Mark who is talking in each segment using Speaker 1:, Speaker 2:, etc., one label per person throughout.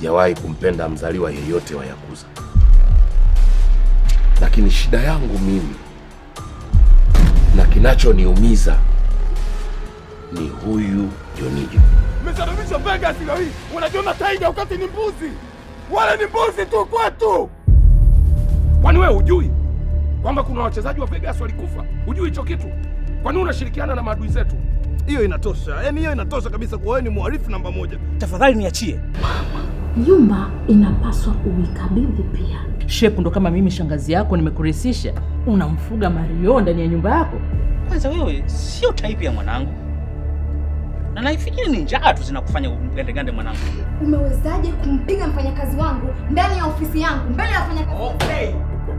Speaker 1: sijawahi kumpenda mzaliwa yeyote wa Yakuza, lakini shida yangu mimi na kinachoniumiza ni huyu Jonijo.
Speaker 2: Mmesababisha Vegas leo hii unajiona Tiger wakati ni mbuzi. Wale ni mbuzi tu kwetu. Kwani wewe hujui kwamba kuna wachezaji wa Vegas walikufa? Hujui hicho kitu? Kwani unashirikiana na maadui zetu?
Speaker 3: Hiyo inatosha. Yaani hiyo inatosha kabisa kwa wewe ni mhalifu namba 1.
Speaker 4: Tafadhali niachie.
Speaker 5: Nyumba inapaswa uikabidhi pia.
Speaker 6: Shepu ndo kama mimi shangazi yako nimekurisisha. Unamfuga Mario ndani ya nyumba yako?
Speaker 4: Kwanza wewe sio type ya mwanangu. Na naifikiri ni njaa tu zinakufanya ugandegande mwanangu.
Speaker 7: Umewezaje kumpiga mfanyakazi wangu ndani ya ofisi yangu mbele ya wafanyakazi?
Speaker 1: Okay.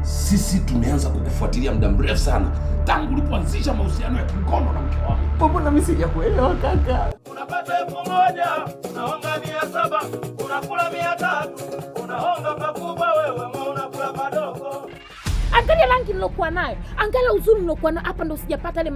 Speaker 1: Sisi tumeanza kukufuatilia muda mrefu sana tangu ulipoanzisha mahusiano ya kingono na mke wako.
Speaker 6: Mbona mimi sijakuelewa kaka?
Speaker 2: Unapata 1000, unaonga 700, unakula 300, unaonga pakubwa wewe unakula padogo.
Speaker 5: Angalia rangi nilokuwa nayo, angalia uzuri nilokuwa nayo. Hapa ndo sijapata ile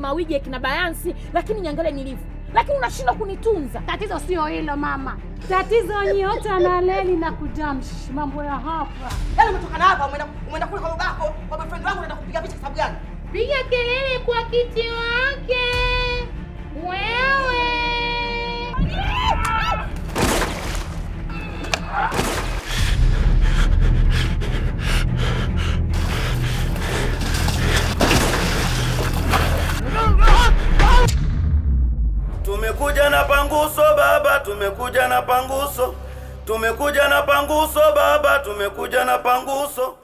Speaker 5: mawigi ya kina Bayansi, lakini niangalie nilivyo. Lakini unashindwa kunitunza.
Speaker 8: Tatizo sio hilo mama. Tatizo nyote analeli na kujamshi mambo ya hapa.
Speaker 9: Yaani umetoka na hapa umeenda kule kwa babako, kwa boyfriend wangu unaenda kupiga picha sababu gani?
Speaker 8: Piga kelele kwa kiti wake. Wewe.
Speaker 2: Tumekuja na panguso baba, tumekuja na panguso. Tumekuja na panguso baba, tumekuja na panguso.